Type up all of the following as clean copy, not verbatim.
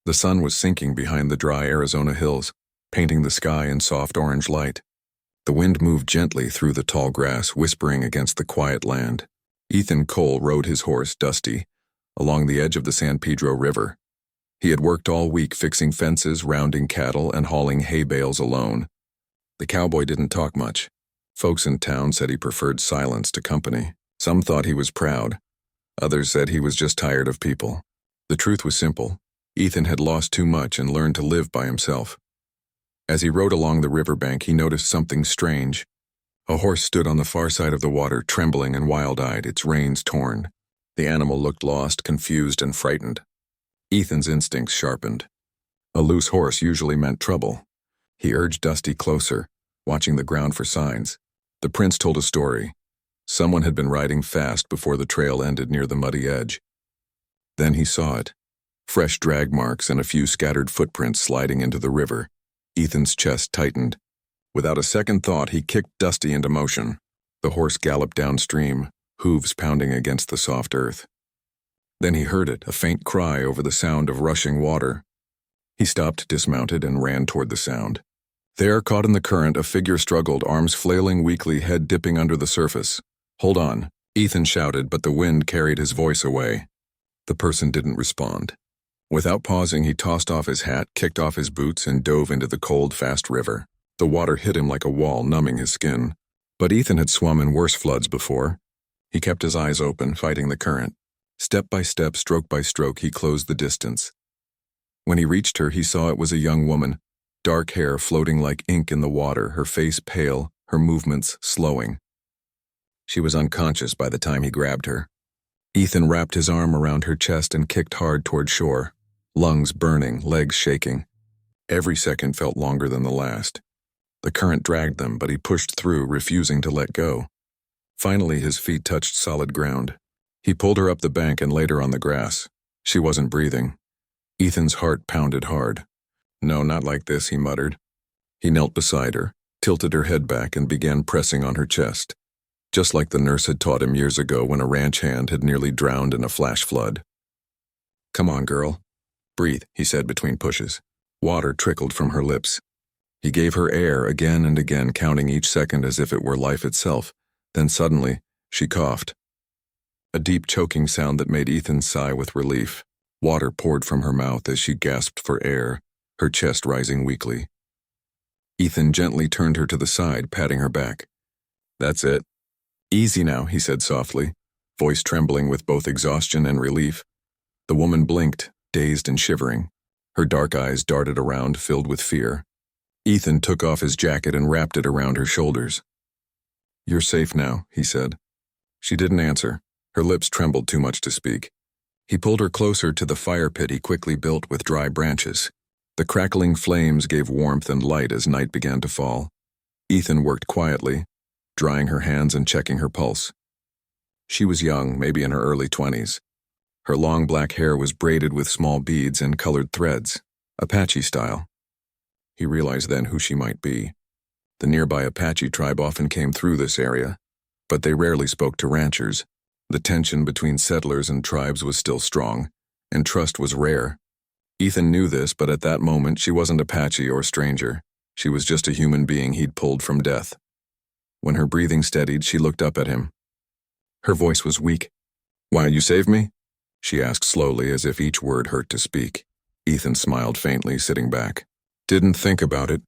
The sun was sinking behind the dry Arizona hills, painting the sky in soft orange light. The wind moved gently through the tall grass, whispering against the quiet land. Ethan Cole rode his horse, Dusty, along the edge of the San Pedro River. He had worked all week fixing fences, rounding cattle, and hauling hay bales alone. The cowboy didn't talk much. Folks in town said he preferred silence to company. Some thought he was proud. Others said he was just tired of people. The truth was simple. Ethan had lost too much and learned to live by himself. As he rode along the riverbank, he noticed something strange. A horse stood on the far side of the water, trembling and wild-eyed, its reins torn. The animal looked lost, confused, and frightened. Ethan's instincts sharpened. A loose horse usually meant trouble. He urged Dusty closer, watching the ground for signs. The prince told a story. Someone had been riding fast before the trail ended near the muddy edge. Then he saw it. Fresh drag marks and a few scattered footprints sliding into the river. Ethan's chest tightened. Without a second thought, he kicked Dusty into motion. The horse galloped downstream, hooves pounding against the soft earth. Then he heard it, a faint cry over the sound of rushing water. He stopped, dismounted, and ran toward the sound. There, caught in the current, a figure struggled, arms flailing weakly, head dipping under the surface. "Hold on," Ethan shouted, but the wind carried his voice away. The person didn't respond. Without pausing, he tossed off his hat, kicked off his boots, and dove into the cold, fast river. The water hit him like a wall, numbing his skin. But Ethan had swum in worse floods before. He kept his eyes open, fighting the current. Step by step, stroke by stroke, he closed the distance. When he reached her, he saw it was a young woman, dark hair floating like ink in the water, her face pale, her movements slowing. She was unconscious by the time he grabbed her. Ethan wrapped his arm around her chest and kicked hard toward shore, lungs burning, legs shaking. Every second felt longer than the last. The current dragged them, but he pushed through, refusing to let go. Finally, his feet touched solid ground. He pulled her up the bank and laid her on the grass. She wasn't breathing. Ethan's heart pounded hard. "No, not like this," he muttered. He knelt beside her, tilted her head back, and began pressing on her chest, just like the nurse had taught him years ago when a ranch hand had nearly drowned in a flash flood. "Come on, girl. Breathe," he said between pushes. Water trickled from her lips. He gave her air again and again, counting each second as if it were life itself. Then suddenly, she coughed. A deep choking sound that made Ethan sigh with relief. Water poured from her mouth as she gasped for air, her chest rising weakly. Ethan gently turned her to the side, patting her back. "That's it. Easy now," he said softly, voice trembling with both exhaustion and relief. The woman blinked, dazed and shivering. Her dark eyes darted around, filled with fear. Ethan took off his jacket and wrapped it around her shoulders. "You're safe now," he said. She didn't answer. Her lips trembled too much to speak. He pulled her closer to the fire pit he quickly built with dry branches. The crackling flames gave warmth and light as night began to fall. Ethan worked quietly, drying her hands and checking her pulse. She was young, maybe in her early 20s. Her long black hair was braided with small beads and colored threads, Apache style. He realized then who she might be. The nearby Apache tribe often came through this area, but they rarely spoke to ranchers. The tension between settlers and tribes was still strong, and trust was rare. Ethan knew this, but at that moment she wasn't Apache or stranger. She was just a human being he'd pulled from death. When her breathing steadied, she looked up at him. Her voice was weak. "Why, you saved me?" she asked slowly, as if each word hurt to speak. Ethan smiled faintly, sitting back. "Didn't think about it.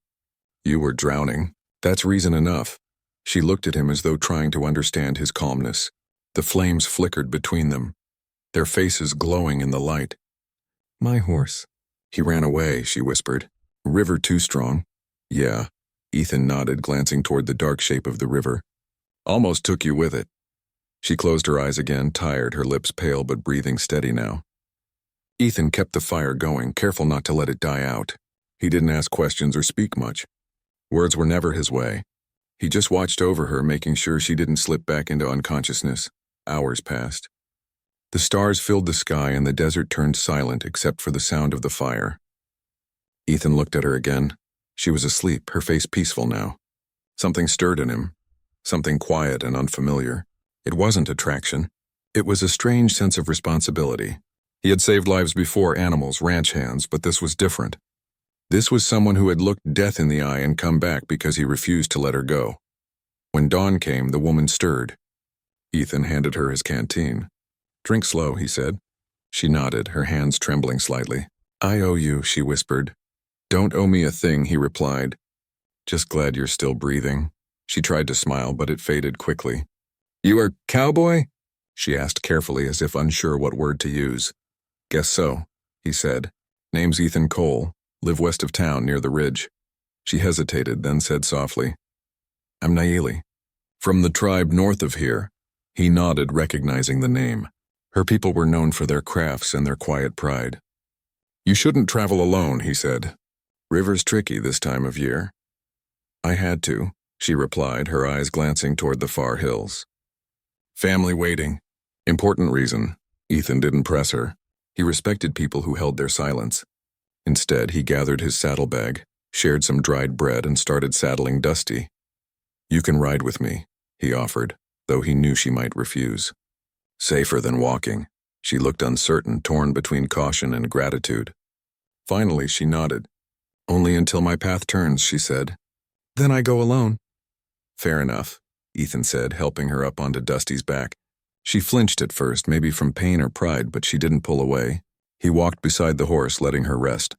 You were drowning. That's reason enough." She looked at him as though trying to understand his calmness. The flames flickered between them, their faces glowing in the light. "My horse." "He ran away," she whispered. "River too strong." "Yeah." Ethan nodded, glancing toward the dark shape of the river. "Almost took you with it." She closed her eyes again, tired, her lips pale but breathing steady now. Ethan kept the fire going, careful not to let it die out. He didn't ask questions or speak much. Words were never his way. He just watched over her, making sure she didn't slip back into unconsciousness. Hours passed. The stars filled the sky and the desert turned silent except for the sound of the fire. Ethan looked at her again. She was asleep, her face peaceful now. Something stirred in him, something quiet and unfamiliar. It wasn't attraction. It was a strange sense of responsibility. He had saved lives before, animals, ranch hands, but this was different. This was someone who had looked death in the eye and come back because he refused to let her go. When dawn came, the woman stirred. Ethan handed her his canteen. "Drink slow," he said. She nodded, her hands trembling slightly. "I owe you," she whispered. "Don't owe me a thing," he replied. "Just glad you're still breathing." She tried to smile, but it faded quickly. "You are Cowboy?" she asked carefully, as if unsure what word to use. "Guess so," he said. "Name's Ethan Cole. Live west of town, near the ridge." She hesitated, then said softly, "I'm Nayeli. From the tribe north of here." He nodded, recognizing the name. Her people were known for their crafts and their quiet pride. "You shouldn't travel alone," he said. "River's tricky this time of year." "I had to," she replied, her eyes glancing toward the far hills. "Family waiting." Important reason. Ethan didn't press her. He respected people who held their silence. Instead, he gathered his saddlebag, shared some dried bread, and started saddling Dusty. "You can ride with me," he offered, though he knew she might refuse. Safer than walking. She looked uncertain, torn between caution and gratitude. Finally, she nodded. "Only until my path turns," she said. "Then I go alone." "Fair enough," Ethan said, helping her up onto Dusty's back. She flinched at first, maybe from pain or pride, but she didn't pull away. He walked beside the horse, letting her rest.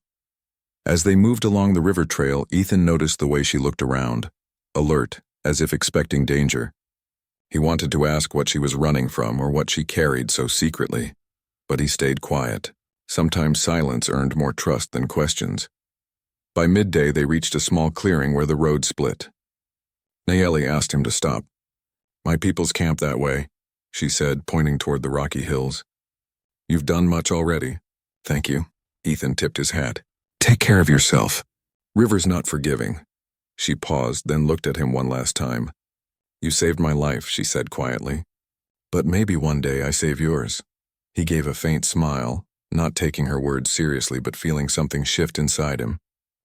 As they moved along the river trail, Ethan noticed the way she looked around, alert, as if expecting danger. He wanted to ask what she was running from or what she carried so secretly, but he stayed quiet. Sometimes silence earned more trust than questions. By midday, they reached a small clearing where the road split. Nayeli asked him to stop. "My people's camp that way," she said, pointing toward the rocky hills. "You've done much already." "Thank you." Ethan tipped his hat. "Take care of yourself. River's not forgiving." She paused, then looked at him one last time. "You saved my life," she said quietly. "But maybe one day I save yours." He gave a faint smile, not taking her words seriously but feeling something shift inside him.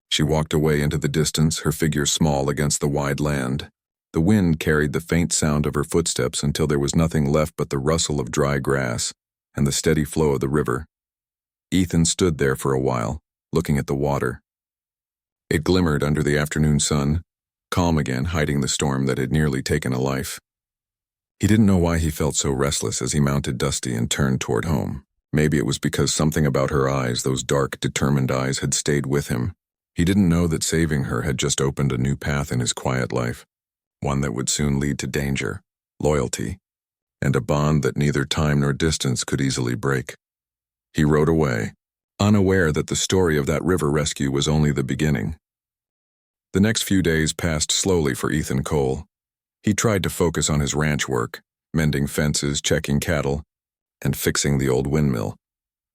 She walked away into the distance, her figure small against the wide land. The wind carried the faint sound of her footsteps until there was nothing left but the rustle of dry grass and the steady flow of the river. Ethan stood there for a while, looking at the water. It glimmered under the afternoon sun, calm again, hiding the storm that had nearly taken a life. He didn't know why he felt so restless as he mounted Dusty and turned toward home. Maybe it was because something about her eyes, those dark, determined eyes, had stayed with him. He didn't know that saving her had just opened a new path in his quiet life, one that would soon lead to danger, loyalty, and a bond that neither time nor distance could easily break. He rode away, unaware that the story of that river rescue was only the beginning. The next few days passed slowly for Ethan Cole. He tried to focus on his ranch work, mending fences, checking cattle, and fixing the old windmill.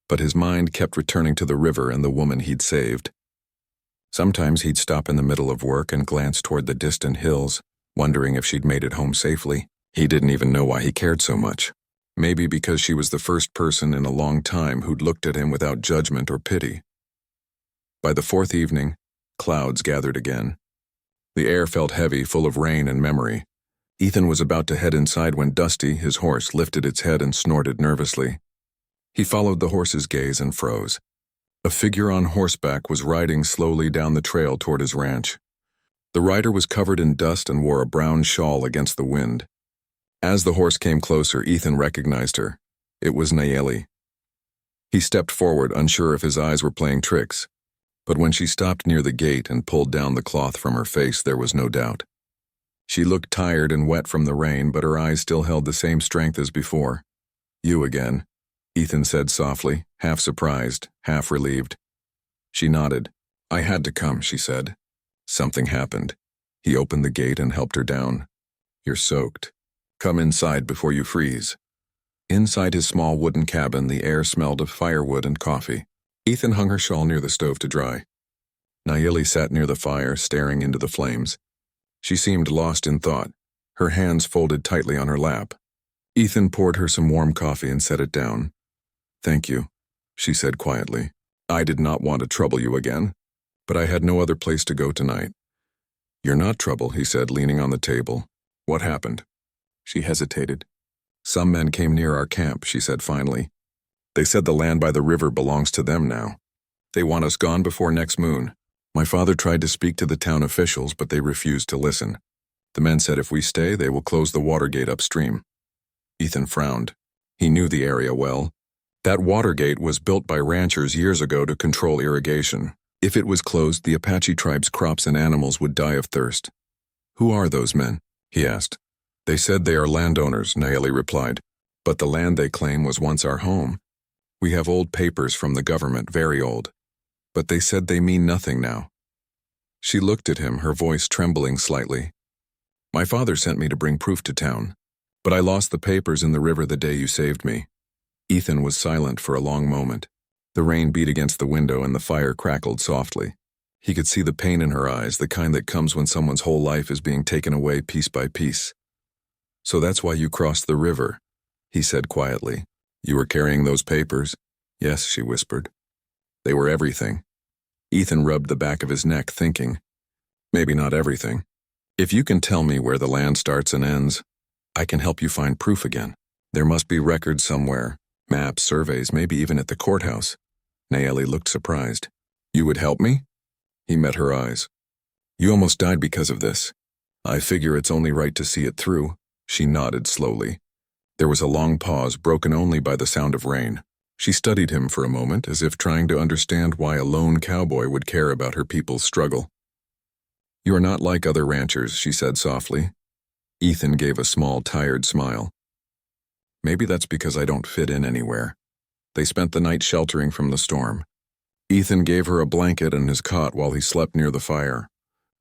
But his mind kept returning to the river and the woman he'd saved. Sometimes he'd stop in the middle of work and glance toward the distant hills, wondering if she'd made it home safely. He didn't even know why he cared so much. Maybe because she was the first person in a long time who'd looked at him without judgment or pity. By the fourth evening, clouds gathered again. The air felt heavy, full of rain and memory. Ethan was about to head inside when Dusty, his horse, lifted its head and snorted nervously. He followed the horse's gaze and froze. A figure on horseback was riding slowly down the trail toward his ranch. The rider was covered in dust and wore a brown shawl against the wind. As the horse came closer, Ethan recognized her. It was Nayeli. He stepped forward, unsure if his eyes were playing tricks. But when she stopped near the gate and pulled down the cloth from her face, there was no doubt. She looked tired and wet from the rain, but her eyes still held the same strength as before. "You again," Ethan said softly, half surprised, half relieved. She nodded. "I had to come," she said. Something happened. He opened the gate and helped her down. "You're soaked. Come inside before you freeze." Inside his small wooden cabin, the air smelled of firewood and coffee. Ethan hung her shawl near the stove to dry. Nayeli sat near the fire, staring into the flames. She seemed lost in thought, her hands folded tightly on her lap. Ethan poured her some warm coffee and set it down. "Thank you," she said quietly. "I did not want to trouble you again, but I had no other place to go tonight." "You're not trouble," he said, leaning on the table. "What happened?" She hesitated. "Some men came near our camp," she said finally. They said the land by the river belongs to them now. They want us gone before next moon. My father tried to speak to the town officials, but they refused to listen. The men said if we stay, they will close the water gate upstream. Ethan frowned. He knew the area well. That water gate was built by ranchers years ago to control irrigation. If it was closed, the Apache tribe's crops and animals would die of thirst. Who are those men? He asked. They said they are landowners, Nayeli replied. But the land they claim was once our home. We have old papers from the government, very old. But they said they mean nothing now. She looked at him, her voice trembling slightly. My father sent me to bring proof to town, but I lost the papers in the river the day you saved me. Ethan was silent for a long moment. The rain beat against the window and the fire crackled softly. He could see the pain in her eyes, the kind that comes when someone's whole life is being taken away piece by piece. So that's why you crossed the river, he said quietly. You were carrying those papers? Yes, she whispered. They were everything. Ethan rubbed the back of his neck, thinking, maybe not everything. If you can tell me where the land starts and ends, I can help you find proof again. There must be records somewhere, maps, surveys, maybe even at the courthouse. Nayeli looked surprised. You would help me? He met her eyes. You almost died because of this. I figure it's only right to see it through. She nodded slowly. There was a long pause, broken only by the sound of rain. She studied him for a moment, as if trying to understand why a lone cowboy would care about her people's struggle. You are not like other ranchers, she said softly. Ethan gave a small, tired smile. Maybe that's because I don't fit in anywhere. They spent the night sheltering from the storm. Ethan gave her a blanket and his cot while he slept near the fire.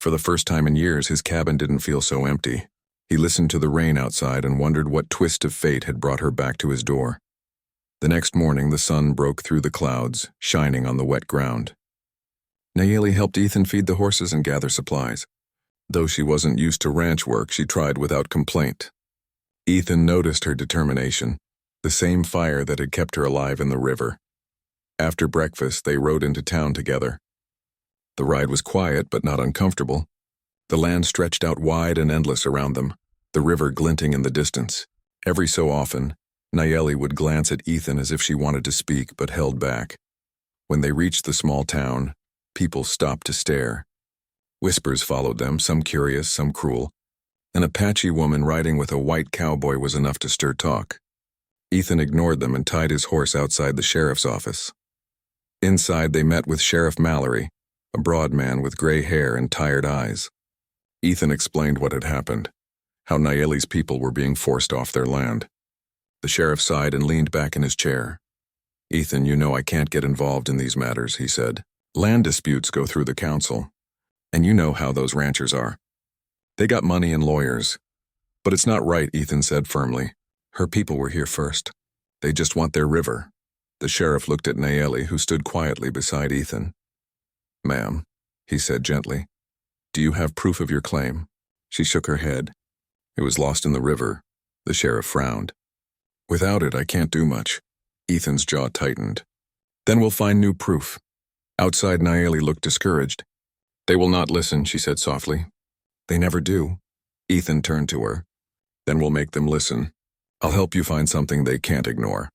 For the first time in years, his cabin didn't feel so empty. He listened to the rain outside and wondered what twist of fate had brought her back to his door. The next morning, the sun broke through the clouds, shining on the wet ground. Nayeli helped Ethan feed the horses and gather supplies. Though she wasn't used to ranch work, she tried without complaint. Ethan noticed her determination, the same fire that had kept her alive in the river. After breakfast, they rode into town together. The ride was quiet but not uncomfortable. The land stretched out wide and endless around them, the river glinting in the distance. Every so often, Nayeli would glance at Ethan as if she wanted to speak but held back. When they reached the small town, people stopped to stare. Whispers followed them, some curious, some cruel. An Apache woman riding with a white cowboy was enough to stir talk. Ethan ignored them and tied his horse outside the sheriff's office. Inside, they met with Sheriff Mallory, a broad man with gray hair and tired eyes. Ethan explained what had happened, how Nayeli's people were being forced off their land. The sheriff sighed and leaned back in his chair. Ethan, you know I can't get involved in these matters, he said. Land disputes go through the council, and you know how those ranchers are. They got money and lawyers. But it's not right, Ethan said firmly. Her people were here first. They just want their river. The sheriff looked at Nayeli, who stood quietly beside Ethan. Ma'am, he said gently, do you have proof of your claim? She shook her head. It was lost in the river. The sheriff frowned. Without it, I can't do much. Ethan's jaw tightened. Then we'll find new proof. Outside, Nayeli looked discouraged. They will not listen, she said softly. They never do. Ethan turned to her. Then we'll make them listen. I'll help you find something they can't ignore.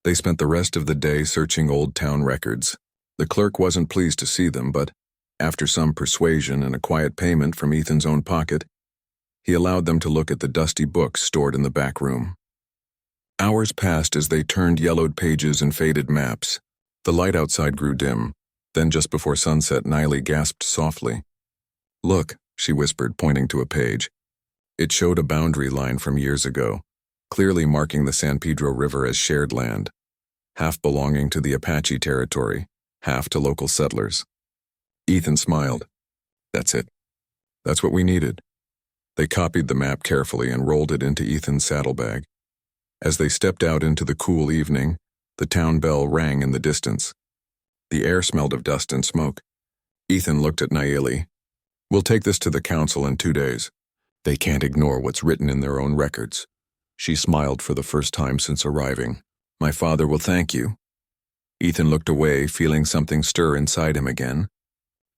They spent the rest of the day searching old town records. The clerk wasn't pleased to see them, but after some persuasion and a quiet payment from Ethan's own pocket, he allowed them to look at the dusty books stored in the back room. Hours passed as they turned yellowed pages and faded maps. The light outside grew dim. Then just before sunset, Nayeli gasped softly. Look, she whispered, pointing to a page. It showed a boundary line from years ago, clearly marking the San Pedro River as shared land, half belonging to the Apache territory, half to local settlers. Ethan smiled. That's it. That's what we needed. They copied the map carefully and rolled it into Ethan's saddlebag. As they stepped out into the cool evening, the town bell rang in the distance. The air smelled of dust and smoke. Ethan looked at Nayeli. We'll take this to the council in 2 days. They can't ignore what's written in their own records. She smiled for the first time since arriving. My father will thank you. Ethan looked away, feeling something stir inside him again.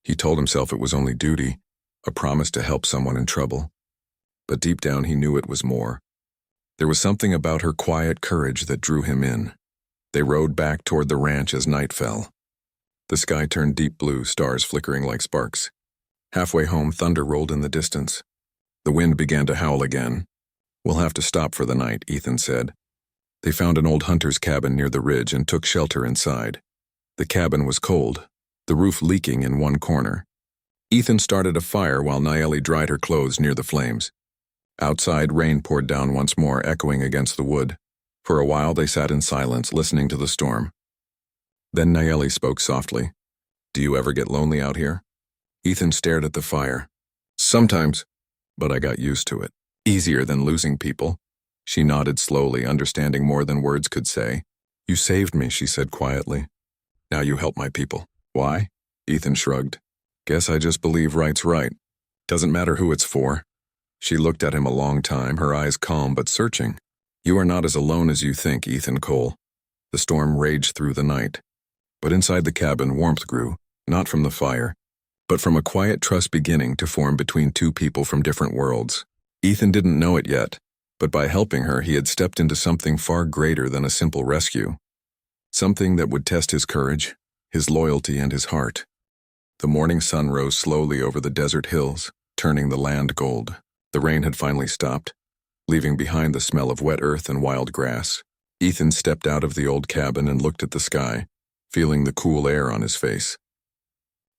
He told himself it was only duty, a promise to help someone in trouble. But deep down he knew it was more. There was something about her quiet courage that drew him in. They rode back toward the ranch as night fell. The sky turned deep blue, stars flickering like sparks. Halfway home, thunder rolled in the distance. The wind began to howl again. "We'll have to stop for the night," Ethan said. They found an old hunter's cabin near the ridge and took shelter inside. The cabin was cold, the roof leaking in one corner. Ethan started a fire while Nayeli dried her clothes near the flames. Outside, rain poured down once more, echoing against the wood. For a while, they sat in silence, listening to the storm. Then Nayeli spoke softly. "Do you ever get lonely out here?" Ethan stared at the fire. "Sometimes, but I got used to it. Easier than losing people." She nodded slowly, understanding more than words could say. "You saved me," she said quietly. "Now you help my people." "Why?" Ethan shrugged. "Guess I just believe right's right. Doesn't matter who it's for." She looked at him a long time, her eyes calm but searching. "You are not as alone as you think, Ethan Cole." The storm raged through the night. But inside the cabin, warmth grew, not from the fire, but from a quiet trust beginning to form between two people from different worlds. Ethan didn't know it yet, but by helping her, he had stepped into something far greater than a simple rescue. Something that would test his courage, his loyalty, and his heart. The morning sun rose slowly over the desert hills, turning the land gold. The rain had finally stopped, leaving behind the smell of wet earth and wild grass. Ethan stepped out of the old cabin and looked at the sky, feeling the cool air on his face.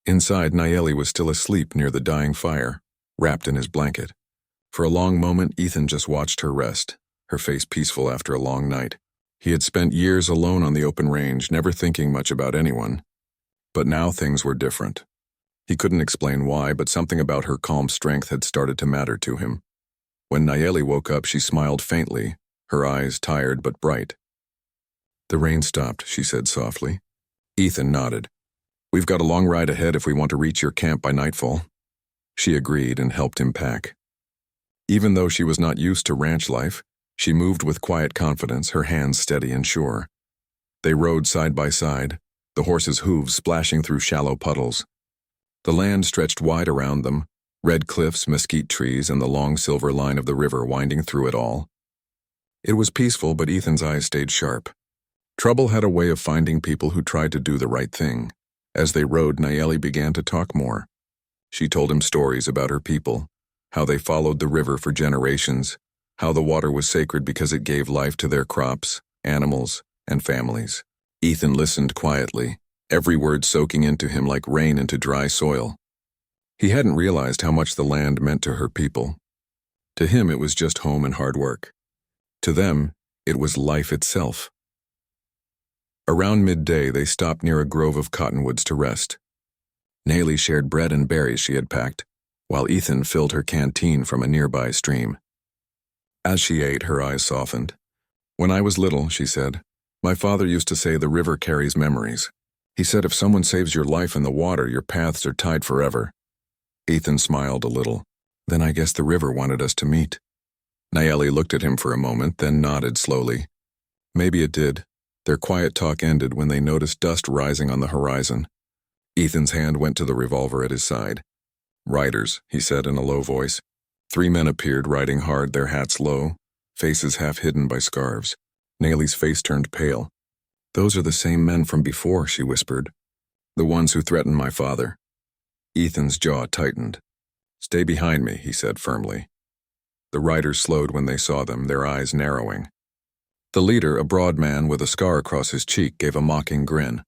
Inside, Nayeli was still asleep near the dying fire, wrapped in his blanket. For a long moment, Ethan just watched her rest, her face peaceful after a long night. He had spent years alone on the open range, never thinking much about anyone. But now things were different. He couldn't explain why, but something about her calm strength had started to matter to him. When Nayeli woke up, she smiled faintly, her eyes tired but bright. "The rain stopped," she said softly. Ethan nodded. "We've got a long ride ahead if we want to reach your camp by nightfall." She agreed and helped him pack. Even though she was not used to ranch life, she moved with quiet confidence, her hands steady and sure. They rode side by side, the horses' hooves splashing through shallow puddles. The land stretched wide around them, red cliffs, mesquite trees, and the long silver line of the river winding through it all. It was peaceful, but Ethan's eyes stayed sharp. Trouble had a way of finding people who tried to do the right thing. As they rode, Nayeli began to talk more. She told him stories about her people, how they followed the river for generations, how the water was sacred because it gave life to their crops, animals, and families. Ethan listened quietly, every word soaking into him like rain into dry soil. He hadn't realized how much the land meant to her people. To him, it was just home and hard work. To them, it was life itself. Around midday, they stopped near a grove of cottonwoods to rest. Nayeli shared bread and berries she had packed, while Ethan filled her canteen from a nearby stream. As she ate, her eyes softened. "When I was little," she said, "my father used to say the river carries memories. He said if someone saves your life in the water, your paths are tied forever." Ethan smiled a little. "Then I guess the river wanted us to meet." Nayeli looked at him for a moment, then nodded slowly. Maybe it did. Their quiet talk ended when they noticed dust rising on the horizon. Ethan's hand went to the revolver at his side. "Riders," he said in a low voice. 3 men appeared, riding hard, their hats low, faces half hidden by scarves. Nayeli's face turned pale. "Those are the same men from before," she whispered. "The ones who threatened my father." Ethan's jaw tightened. "Stay behind me," he said firmly. The riders slowed when they saw them, their eyes narrowing. The leader, a broad man with a scar across his cheek, gave a mocking grin.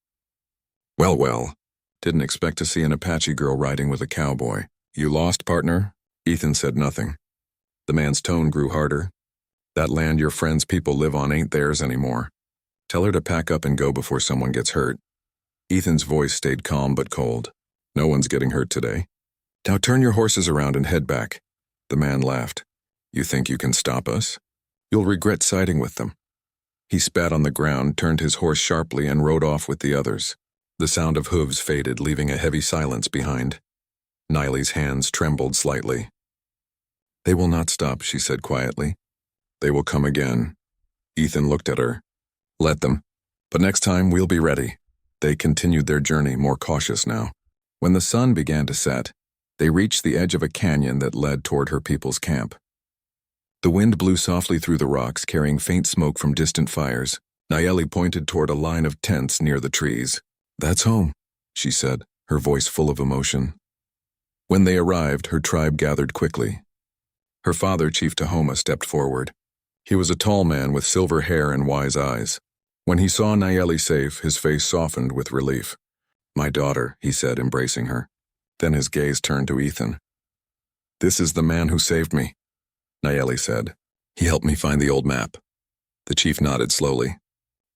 "Well, well, didn't expect to see an Apache girl riding with a cowboy. You lost, partner?" Ethan said nothing. The man's tone grew harder. "That land your friend's people live on ain't theirs anymore. Tell her to pack up and go before someone gets hurt." Ethan's voice stayed calm but cold. "No one's getting hurt today. Now turn your horses around and head back." The man laughed. "You think you can stop us? You'll regret siding with them." He spat on the ground, turned his horse sharply, and rode off with the others. The sound of hooves faded, leaving a heavy silence behind. Nayeli's hands trembled slightly. "They will not stop," she said quietly. "They will come again." Ethan looked at her. "Let them. But next time, we'll be ready." They continued their journey, more cautious now. When the sun began to set, they reached the edge of a canyon that led toward her people's camp. The wind blew softly through the rocks, carrying faint smoke from distant fires, Nayeli pointed toward a line of tents near the trees. "That's home," she said, her voice full of emotion. When they arrived, her tribe gathered quickly. Her father, Chief Tahoma, stepped forward. He was a tall man with silver hair and wise eyes. When he saw Nayeli safe, his face softened with relief. "My daughter," he said, embracing her. Then his gaze turned to Ethan. "This is the man who saved me," Nayeli said. "He helped me find the old map." The chief nodded slowly.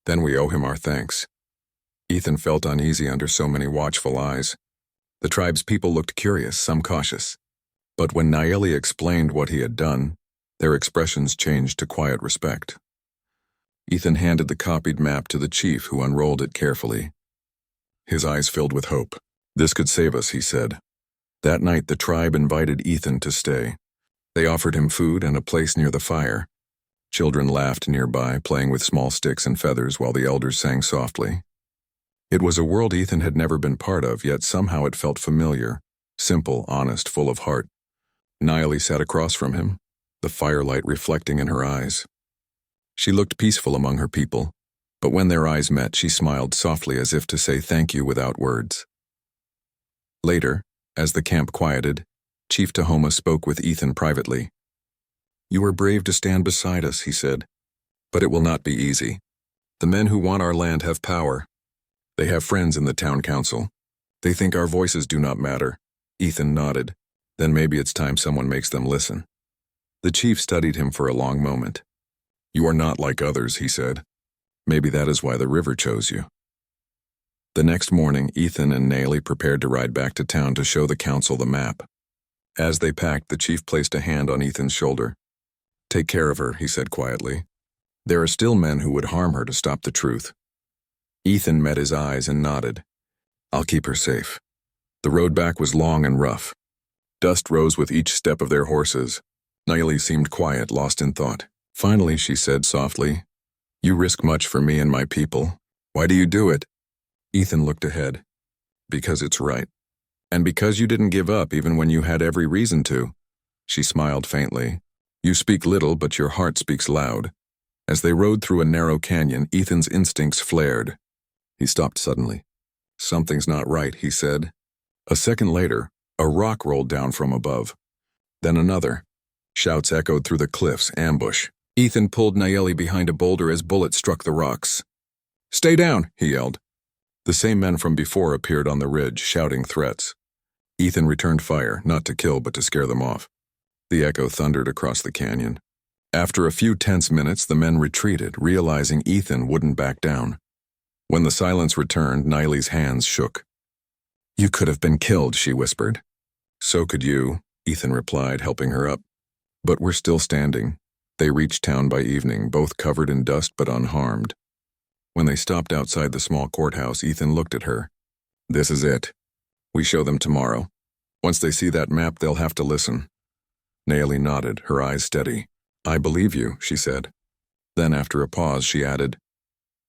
"Then we owe him our thanks." Ethan felt uneasy under so many watchful eyes. The tribe's people looked curious, some cautious. But when Nayeli explained what he had done, their expressions changed to quiet respect. Ethan handed the copied map to the chief, who unrolled it carefully. His eyes filled with hope. "This could save us," he said. That night, the tribe invited Ethan to stay. They offered him food and a place near the fire. Children laughed nearby, playing with small sticks and feathers while the elders sang softly. It was a world Ethan had never been part of, yet somehow it felt familiar, simple, honest, full of heart. Nayeli sat across from him, the firelight reflecting in her eyes. She looked peaceful among her people, but when their eyes met, she smiled softly as if to say thank you without words. Later, as the camp quieted, Chief Tahoma spoke with Ethan privately. "You are brave to stand beside us," he said, "but it will not be easy. The men who want our land have power. They have friends in the town council. They think our voices do not matter." Ethan nodded. "Then maybe it's time someone makes them listen." The chief studied him for a long moment. "You are not like others," he said. "Maybe that is why the river chose you." The next morning, Ethan and Nayeli prepared to ride back to town to show the council the map. As they packed, the chief placed a hand on Ethan's shoulder. "Take care of her," he said quietly. "There are still men who would harm her to stop the truth." Ethan met his eyes and nodded. "I'll keep her safe." The road back was long and rough. Dust rose with each step of their horses. Nayeli seemed quiet, lost in thought. Finally, she said softly, "You risk much for me and my people. Why do you do it?" Ethan looked ahead. "Because it's right. And because you didn't give up even when you had every reason to." She smiled faintly. "You speak little, but your heart speaks loud." As they rode through a narrow canyon, Ethan's instincts flared. He stopped suddenly. "Something's not right," he said. A second later, a rock rolled down from above. Then another. Shouts echoed through the cliffs, ambush. Ethan pulled Nayeli behind a boulder as bullets struck the rocks. "Stay down," he yelled. The same men from before appeared on the ridge, shouting threats. Ethan returned fire, not to kill but to scare them off. The echo thundered across the canyon. After a few tense minutes, the men retreated, realizing Ethan wouldn't back down. When the silence returned, Nayeli's hands shook. "You could have been killed," she whispered. "So could you," Ethan replied, helping her up. "But we're still standing." They reached town by evening, both covered in dust but unharmed. When they stopped outside the small courthouse, Ethan looked at her. "This is it. We show them tomorrow. Once they see that map, they'll have to listen." Nayeli nodded, her eyes steady. "I believe you," she said. Then, after a pause, she added,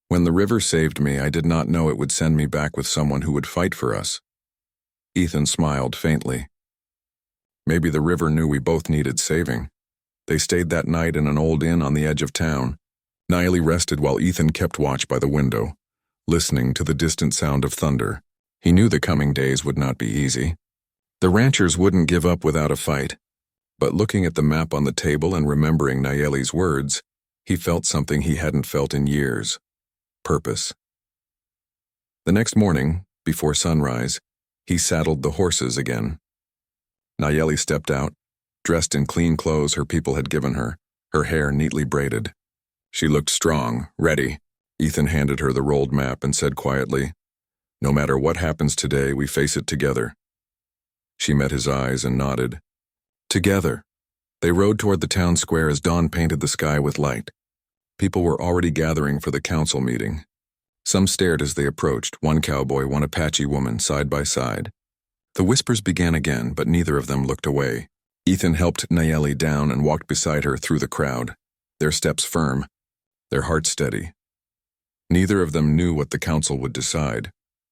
"When the river saved me, I did not know it would send me back with someone who would fight for us." Ethan smiled faintly. "Maybe the river knew we both needed saving." They stayed that night in an old inn on the edge of town. Nayeli rested while Ethan kept watch by the window, listening to the distant sound of thunder. He knew the coming days would not be easy. The ranchers wouldn't give up without a fight. But looking at the map on the table and remembering Nayeli's words, he felt something he hadn't felt in years. Purpose. The next morning, before sunrise, he saddled the horses again. Nayeli stepped out, dressed in clean clothes her people had given her, her hair neatly braided. She looked strong, ready. Ethan handed her the rolled map and said quietly, "No matter what happens today, we face it together." She met his eyes and nodded. Together. They rode toward the town square as dawn painted the sky with light. People were already gathering for the council meeting. Some stared as they approached, one cowboy, one Apache woman, side by side. The whispers began again, but neither of them looked away. Ethan helped Nayeli down and walked beside her through the crowd, their steps firm, their hearts steady. Neither of them knew what the council would decide,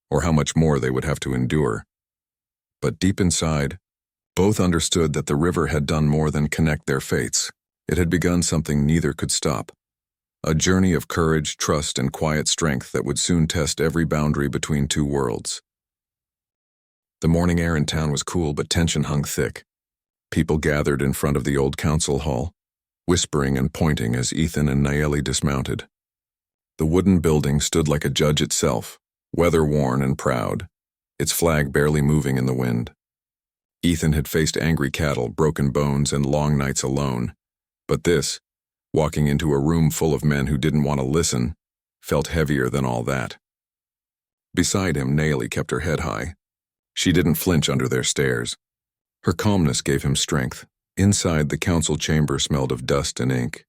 or how much more they would have to endure. But deep inside, both understood that the river had done more than connect their fates. It had begun something neither could stop. A journey of courage, trust, and quiet strength that would soon test every boundary between two worlds. The morning air in town was cool, but tension hung thick. People gathered in front of the old council hall, whispering and pointing as Ethan and Nayeli dismounted. The wooden building stood like a judge itself, weather-worn and proud, its flag barely moving in the wind. Ethan had faced angry cattle, broken bones, and long nights alone, but this, walking into a room full of men who didn't want to listen, felt heavier than all that. Beside him, Nayeli kept her head high. She didn't flinch under their stares. Her calmness gave him strength. Inside, the council chamber smelled of dust and ink.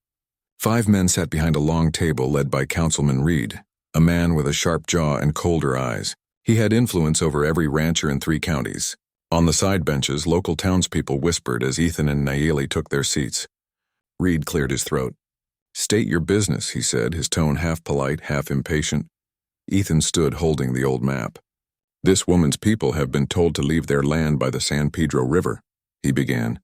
5 men sat behind a long table led by Councilman Reed, a man with a sharp jaw and colder eyes. He had influence over every rancher in 3 counties. On the side benches, local townspeople whispered as Ethan and Nayeli took their seats. Reed cleared his throat. "State your business," he said, his tone half polite, half impatient. Ethan stood holding the old map. "This woman's people have been told to leave their land by the San Pedro River," he began.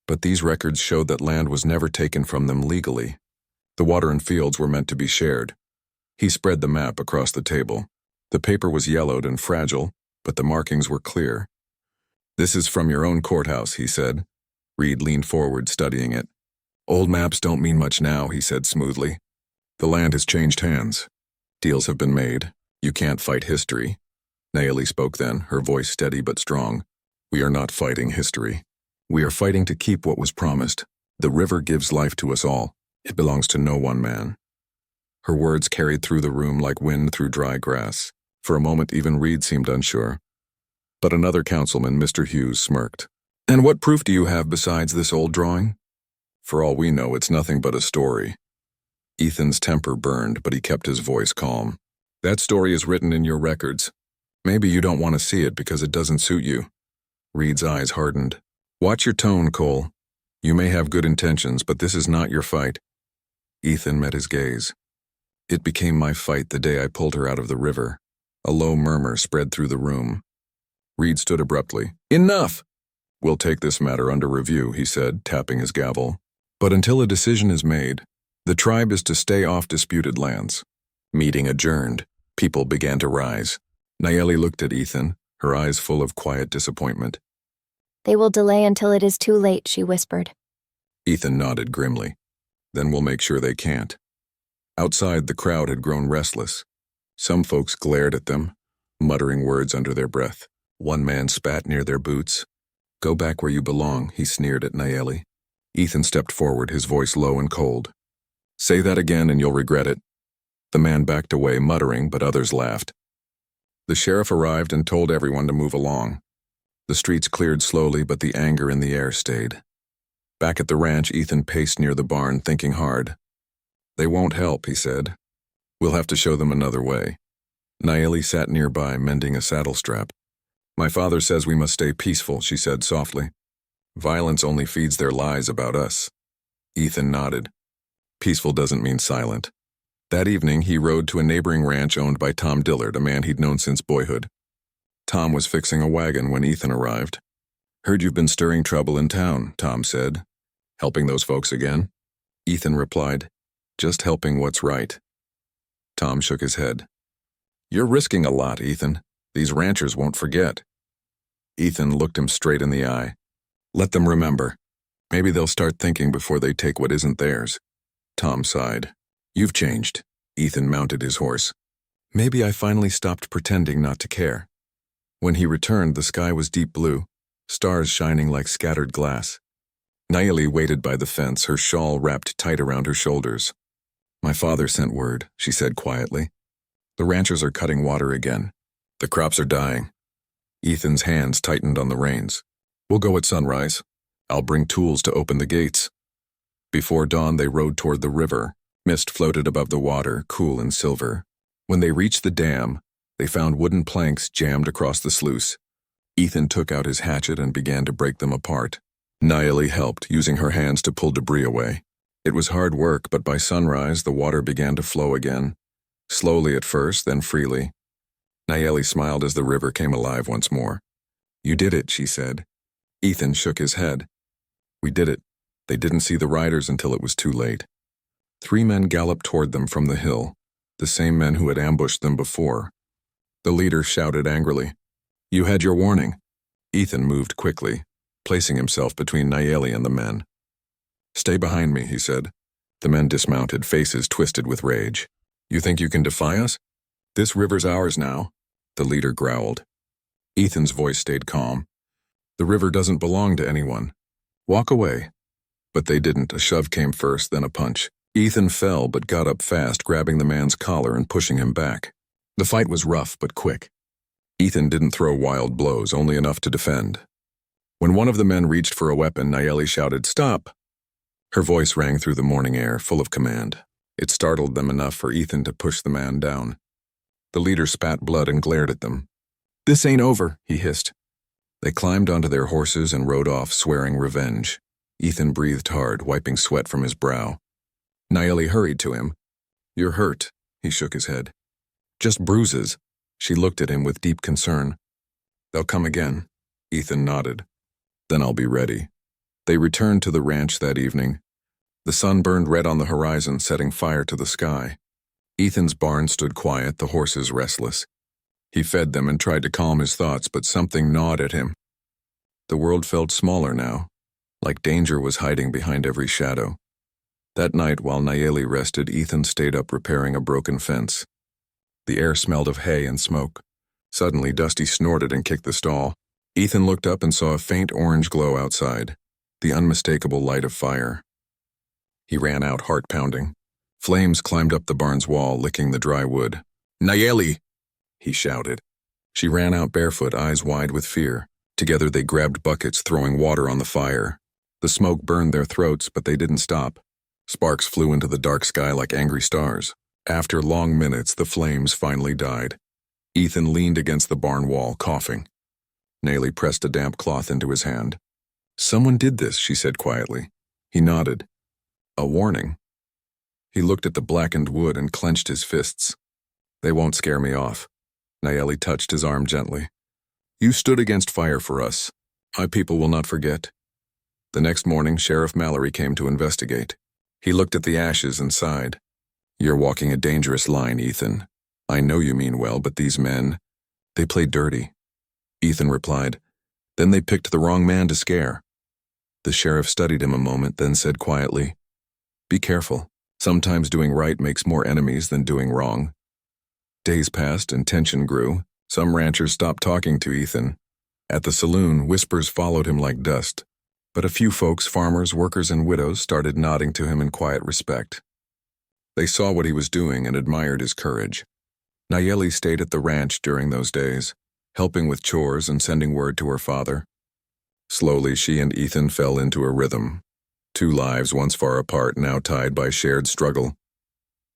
But these records showed that land was never taken from them legally. The water and fields were meant to be shared. He spread the map across the table. The paper was yellowed and fragile, but the markings were clear. "This is from your own courthouse," he said. Reed leaned forward, studying it. "Old maps don't mean much now," he said smoothly. "The land has changed hands. Deals have been made. You can't fight history." Nayeli spoke then, her voice steady but strong. "We are not fighting history. We are fighting to keep what was promised. The river gives life to us all. It belongs to no one man." Her words carried through the room like wind through dry grass. For a moment, even Reed seemed unsure. But another councilman, Mr. Hughes, smirked. "And what proof do you have besides this old drawing?" "For all we know, it's nothing but a story." Ethan's temper burned, but he kept his voice calm. "That story is written in your records. Maybe you don't want to see it because it doesn't suit you." Reed's eyes hardened. "Watch your tone, Cole. You may have good intentions, but this is not your fight." Ethan met his gaze. "It became my fight the day I pulled her out of the river." A low murmur spread through the room. Reed stood abruptly. "Enough!" "We'll take this matter under review," he said, tapping his gavel. "But until a decision is made, the tribe is to stay off disputed lands." Meeting adjourned. People began to rise. Nayeli looked at Ethan, her eyes full of quiet disappointment. "They will delay until it is too late," she whispered. Ethan nodded grimly. "Then we'll make sure they can't." Outside, the crowd had grown restless. Some folks glared at them, muttering words under their breath. One man spat near their boots. "Go back where you belong," he sneered at Nayeli. Ethan stepped forward, his voice low and cold. "Say that again and you'll regret it." The man backed away, muttering, but others laughed. The sheriff arrived and told everyone to move along. The streets cleared slowly, but the anger in the air stayed. Back at the ranch, Ethan paced near the barn, thinking hard. "They won't help," he said. "We'll have to show them another way." Nayeli sat nearby, mending a saddle strap. "My father says we must stay peaceful," she said softly. "Violence only feeds their lies about us." Ethan nodded. Peaceful doesn't mean silent. That evening, he rode to a neighboring ranch owned by Tom Dillard, a man he'd known since boyhood. Tom was fixing a wagon when Ethan arrived. "Heard you've been stirring trouble in town," Tom said. "Helping those folks again?" Ethan replied, "Just helping what's right." Tom shook his head. "You're risking a lot, Ethan. These ranchers won't forget." Ethan looked him straight in the eye. "Let them remember. Maybe they'll start thinking before they take what isn't theirs." Tom sighed. "You've changed." Ethan mounted his horse. "Maybe I finally stopped pretending not to care." When he returned, the sky was deep blue, stars shining like scattered glass. Nayeli waited by the fence, her shawl wrapped tight around her shoulders. "My father sent word," she said quietly. "The ranchers are cutting water again. The crops are dying." Ethan's hands tightened on the reins. "We'll go at sunrise. I'll bring tools to open the gates." Before dawn, they rode toward the river. Mist floated above the water, cool and silver. When they reached the dam, they found wooden planks jammed across the sluice. Ethan took out his hatchet and began to break them apart. Nayeli helped, using her hands to pull debris away. It was hard work, but by sunrise, the water began to flow again. Slowly at first, then freely. Nayeli smiled as the river came alive once more. "You did it," she said. Ethan shook his head. "We did it. They didn't see the riders until it was too late." 3 men galloped toward them from the hill, the same men who had ambushed them before. The leader shouted angrily, "You had your warning." Ethan moved quickly, placing himself between Nayeli and the men. "Stay behind me," he said. The men dismounted, faces twisted with rage. "You think you can defy us? This river's ours now," the leader growled. Ethan's voice stayed calm. "The river doesn't belong to anyone. Walk away." But they didn't. A shove came first, then a punch. Ethan fell but got up fast, grabbing the man's collar and pushing him back. The fight was rough but quick. Ethan didn't throw wild blows, only enough to defend. When one of the men reached for a weapon, Nayeli shouted, "Stop!" Her voice rang through the morning air, full of command. It startled them enough for Ethan to push the man down. The leader spat blood and glared at them. "This ain't over," he hissed. They climbed onto their horses and rode off, swearing revenge. Ethan breathed hard, wiping sweat from his brow. Nayeli hurried to him. "You're hurt," he shook his head. "Just bruises." She looked at him with deep concern. "They'll come again." Ethan nodded. "Then I'll be ready." They returned to the ranch that evening. The sun burned red on the horizon, setting fire to the sky. Ethan's barn stood quiet, the horses restless. He fed them and tried to calm his thoughts, but something gnawed at him. The world felt smaller now, like danger was hiding behind every shadow. That night, while Nayeli rested, Ethan stayed up repairing a broken fence. The air smelled of hay and smoke. Suddenly, Dusty snorted and kicked the stall. Ethan looked up and saw a faint orange glow outside, the unmistakable light of fire. He ran out, heart pounding. Flames climbed up the barn's wall, licking the dry wood. "Nayeli!" he shouted. She ran out barefoot, eyes wide with fear. Together they grabbed buckets, throwing water on the fire. The smoke burned their throats, but they didn't stop. Sparks flew into the dark sky like angry stars. After long minutes, the flames finally died. Ethan leaned against the barn wall, coughing. Nayeli pressed a damp cloth into his hand. "Someone did this," she said quietly. He nodded. "A warning." He looked at the blackened wood and clenched his fists. "They won't scare me off." Nayeli touched his arm gently. "You stood against fire for us. My people will not forget." The next morning, Sheriff Mallory came to investigate. He looked at the ashes and sighed. "You're walking a dangerous line, Ethan. I know you mean well, but these men, they play dirty." Ethan replied, "Then they picked the wrong man to scare." The sheriff studied him a moment, then said quietly, "Be careful. Sometimes doing right makes more enemies than doing wrong." Days passed and tension grew. Some ranchers stopped talking to Ethan. At the saloon, whispers followed him like dust. But a few folks, farmers, workers, and widows, started nodding to him in quiet respect. They saw what he was doing and admired his courage. Nayeli stayed at the ranch during those days, helping with chores and sending word to her father. Slowly, she and Ethan fell into a rhythm. 2 lives once far apart, now tied by shared struggle.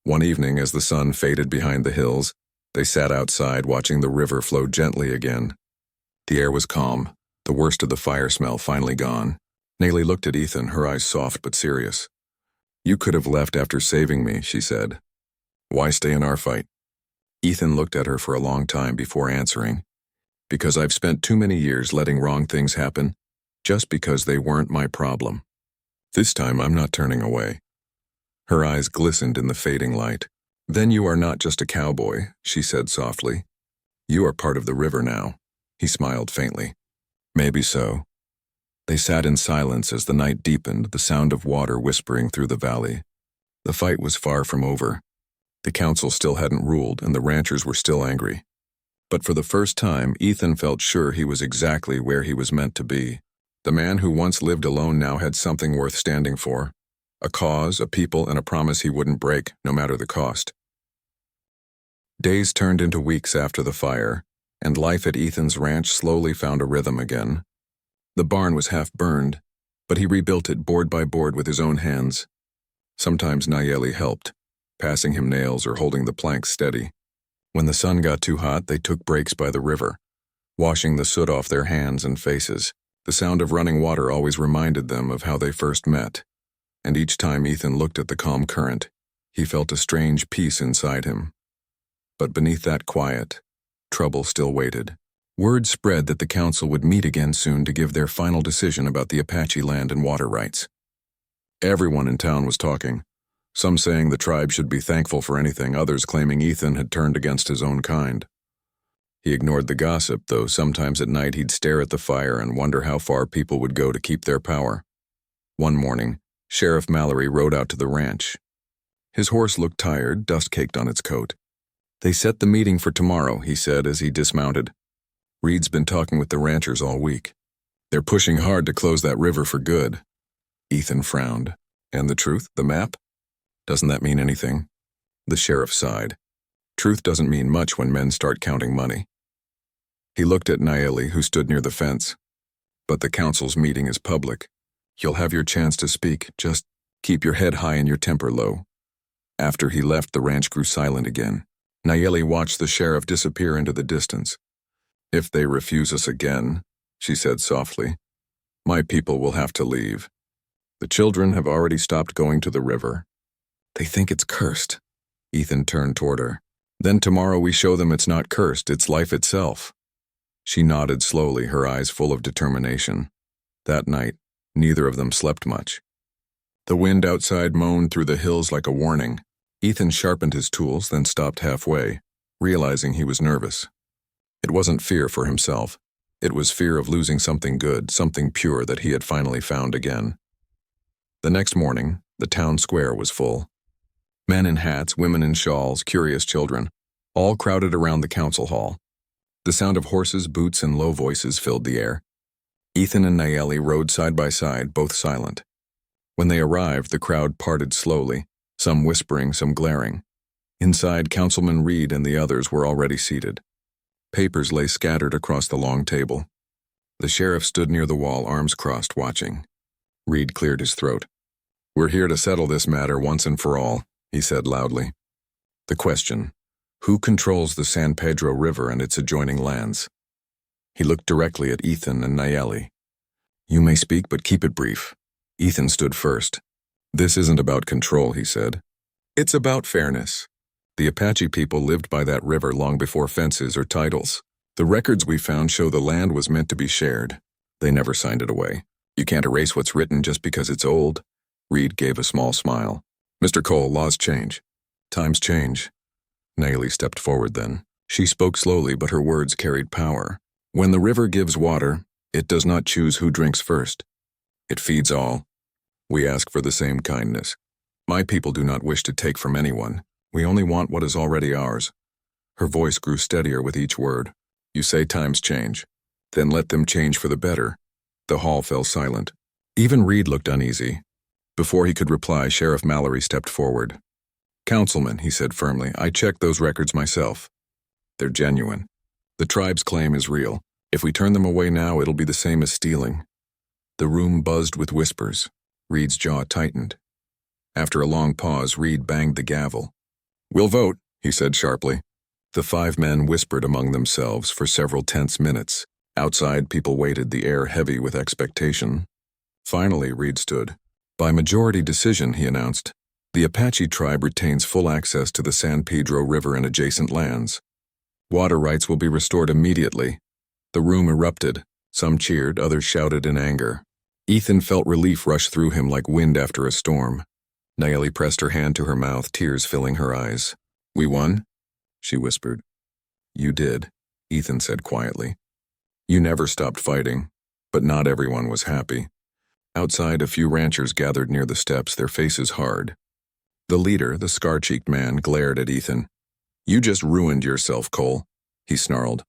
One evening, as the sun faded behind the hills, they sat outside watching the river flow gently again. The air was calm, the worst of the fire smell finally gone. Nayeli looked at Ethan, her eyes soft but serious. "You could have left after saving me," she said. "Why stay in our fight?" Ethan looked at her for a long time before answering. "Because I've spent too many years letting wrong things happen, just because they weren't my problem. This time I'm not turning away." Her eyes glistened in the fading light. "Then you are not just a cowboy," she said softly. "You are part of the river now." He smiled faintly. "Maybe so." They sat in silence as the night deepened, the sound of water whispering through the valley. The fight was far from over. The council still hadn't ruled, and the ranchers were still angry. But for the first time, Ethan felt sure he was exactly where he was meant to be. The man who once lived alone now had something worth standing for. A cause, a people, and a promise he wouldn't break, no matter the cost. Days turned into weeks after the fire, and life at Ethan's ranch slowly found a rhythm again. The barn was half burned, but he rebuilt it board by board with his own hands. Sometimes Nayeli helped, passing him nails or holding the planks steady. When the sun got too hot, they took breaks by the river, washing the soot off their hands and faces. The sound of running water always reminded them of how they first met, and each time Ethan looked at the calm current, he felt a strange peace inside him. But beneath that quiet, trouble still waited. Word spread that the council would meet again soon to give their final decision about the Apache land and water rights. Everyone in town was talking. some saying the tribe should be thankful for anything, others claiming Ethan had turned against his own kind. He ignored the gossip, though sometimes at night he'd stare at the fire and wonder how far people would go to keep their power. One morning, Sheriff Mallory rode out to the ranch. His horse looked tired, dust caked on its coat. "They set the meeting for tomorrow," he said as he dismounted. "Reed's been talking with the ranchers all week. They're pushing hard to close that river for good." Ethan frowned. "And the truth? The map? Doesn't that mean anything?" The sheriff sighed. "Truth doesn't mean much when men start counting money." He looked at Nayeli, who stood near the fence. "But the council's meeting is public. You'll have your chance to speak. Just keep your head high and your temper low." After he left, the ranch grew silent again. Nayeli watched the sheriff disappear into the distance. "If they refuse us again," she said softly, "my people will have to leave. The children have already stopped going to the river. They think it's cursed." Ethan turned toward her. "Then tomorrow we show them it's not cursed, it's life itself." She nodded slowly, her eyes full of determination. That night, neither of them slept much. The wind outside moaned through the hills like a warning. Ethan sharpened his tools, then stopped halfway, realizing he was nervous. It wasn't fear for himself. It was fear of losing something good, something pure that he had finally found again. The next morning, the town square was full. Men in hats, women in shawls, curious children, all crowded around the council hall. The sound of horses, boots, and low voices filled the air. Ethan and Nayeli rode side by side, both silent. When they arrived, the crowd parted slowly, some whispering, some glaring. Inside, Councilman Reed and the others were already seated. Papers lay scattered across the long table. The sheriff stood near the wall, arms crossed, watching. Reed cleared his throat. "We're here to settle this matter once and for all," he said loudly. "The question: who controls the San Pedro River and its adjoining lands?" He looked directly at Ethan and Nayeli. "You may speak, but keep it brief." Ethan stood first. "This isn't about control," he said. "It's about fairness. The Apache people lived by that river long before fences or titles. The records we found show the land was meant to be shared. They never signed it away. You can't erase what's written just because it's old." Reed gave a small smile. "Mr. Cole, laws change. Times change." Nayeli stepped forward then. She spoke slowly, but her words carried power. "When the river gives water, it does not choose who drinks first. It feeds all. We ask for the same kindness. My people do not wish to take from anyone. We only want what is already ours." Her voice grew steadier with each word. "You say times change. Then let them change for the better." The hall fell silent. Even Reed looked uneasy. Before he could reply, Sheriff Mallory stepped forward. "Councilman," he said firmly, "I checked those records myself. They're genuine. The tribe's claim is real. If we turn them away now, it'll be the same as stealing." The room buzzed with whispers. Reed's jaw tightened. After a long pause, Reed banged the gavel. "We'll vote," he said sharply. The 5 men whispered among themselves for several tense minutes. Outside, people waited, the air heavy with expectation. Finally, Reed stood. "By majority decision," he announced, "the Apache tribe retains full access to the San Pedro River and adjacent lands. Water rights will be restored immediately." The room erupted. Some cheered, others shouted in anger. Ethan felt relief rush through him like wind after a storm. Nayeli pressed her hand to her mouth, tears filling her eyes. "We won?" she whispered. "You did," Ethan said quietly. "You never stopped fighting, but not everyone was happy." Outside, a few ranchers gathered near the steps, their faces hard. The leader, the scar-cheeked man, glared at Ethan. "You just ruined yourself, Cole," he snarled.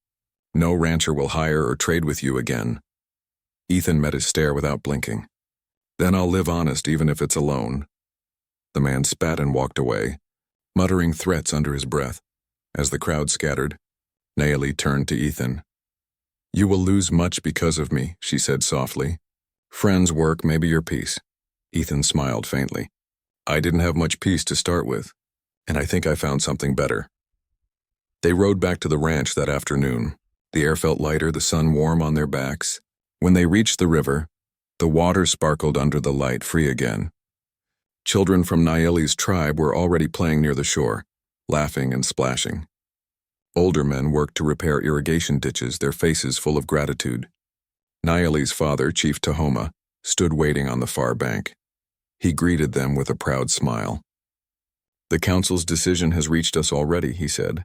"No rancher will hire or trade with you again." Ethan met his stare without blinking. "Then I'll live honest even if it's alone." The man spat and walked away, muttering threats under his breath. As the crowd scattered, Nayeli turned to Ethan. "You will lose much because of me," she said softly. "Friends, work, maybe your peace." Ethan smiled faintly. "I didn't have much peace to start with, and I think I found something better." They rode back to the ranch that afternoon. The air felt lighter, the sun warm on their backs. When they reached the river, the water sparkled under the light, free again. Children from Nayeli's tribe were already playing near the shore, laughing and splashing. Older men worked to repair irrigation ditches, their faces full of gratitude. Nayeli's father, Chief Tahoma, stood waiting on the far bank. He greeted them with a proud smile. The council's decision has reached us already, he said.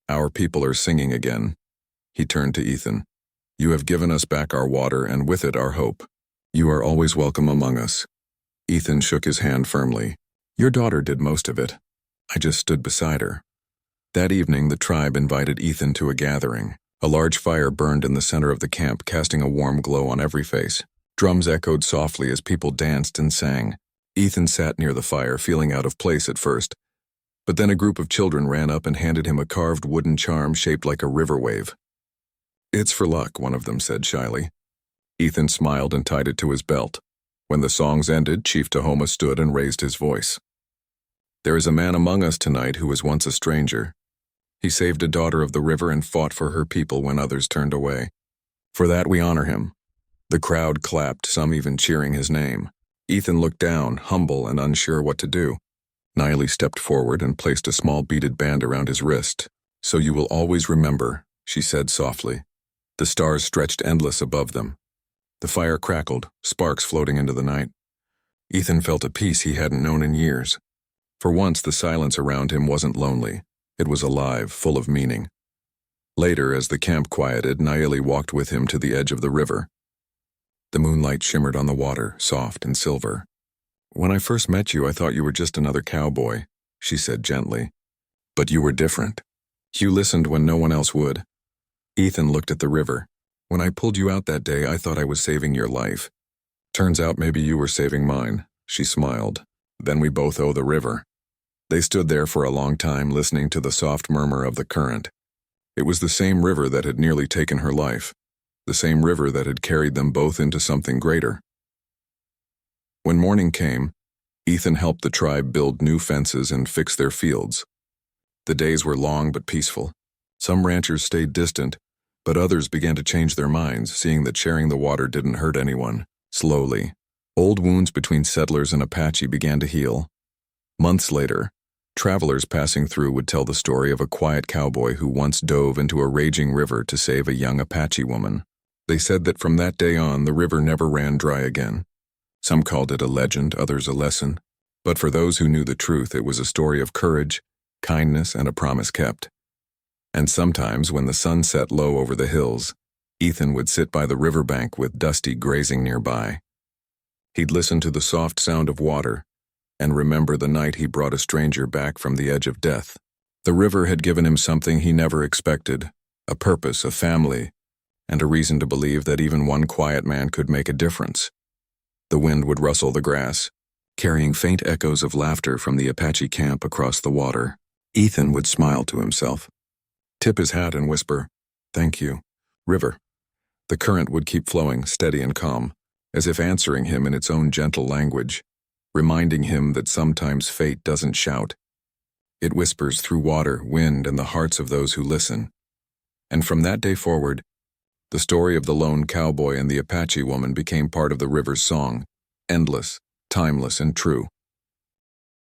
Our people are singing again. He turned to Ethan. You have given us back our water and with it our hope. You are always welcome among us. Ethan shook his hand firmly. Your daughter did most of it. I just stood beside her. That evening, the tribe invited Ethan to a gathering. A large fire burned in the center of the camp, casting a warm glow on every face. Drums echoed softly as people danced and sang. Ethan sat near the fire, feeling out of place at first. But then a group of children ran up and handed him a carved wooden charm shaped like a river wave. It's for luck, one of them said shyly. Ethan smiled and tied it to his belt. When the songs ended, Chief Tahoma stood and raised his voice. There is a man among us tonight who was once a stranger. He saved a daughter of the river and fought for her people when others turned away. For that we honor him. The crowd clapped, some even cheering his name. Ethan looked down, humble and unsure what to do. Niley stepped forward and placed a small beaded band around his wrist. So you will always remember, she said softly. The stars stretched endless above them. The fire crackled, sparks floating into the night. Ethan felt a peace he hadn't known in years. For once, the silence around him wasn't lonely. It was alive, full of meaning. Later, as the camp quieted, Nayeli walked with him to the edge of the river. The moonlight shimmered on the water, soft and silver. When I first met you, I thought you were just another cowboy, she said gently. But you were different. You listened when no one else would. Ethan looked at the river. When I pulled you out that day, I thought I was saving your life. Turns out maybe you were saving mine, she smiled. Then we both owe the river. They stood there for a long time, listening to the soft murmur of the current. It was the same river that had nearly taken her life, the same river that had carried them both into something greater. When morning came, Ethan helped the tribe build new fences and fix their fields. The days were long but peaceful. Some ranchers stayed distant, but others began to change their minds, seeing that sharing the water didn't hurt anyone. Slowly, old wounds between settlers and Apache began to heal. Months later, travelers passing through would tell the story of a quiet cowboy who once dove into a raging river to save a young Apache woman. They said that from that day on, the river never ran dry again. Some called it a legend, others a lesson. But for those who knew the truth, it was a story of courage, kindness, and a promise kept. And sometimes, when the sun set low over the hills, Ethan would sit by the riverbank with Dusty grazing nearby. He'd listen to the soft sound of water and remember the night he brought a stranger back from the edge of death. The river had given him something he never expected, a purpose, a family, and a reason to believe that even one quiet man could make a difference. The wind would rustle the grass, carrying faint echoes of laughter from the Apache camp across the water. Ethan would smile to himself, tip his hat and whisper, "Thank you, river." The current would keep flowing, steady and calm, as if answering him in its own gentle language, reminding him that sometimes fate doesn't shout. It whispers through water, wind, and the hearts of those who listen. And from that day forward, the story of the lone cowboy and the Apache woman became part of the river's song, endless, timeless, and true.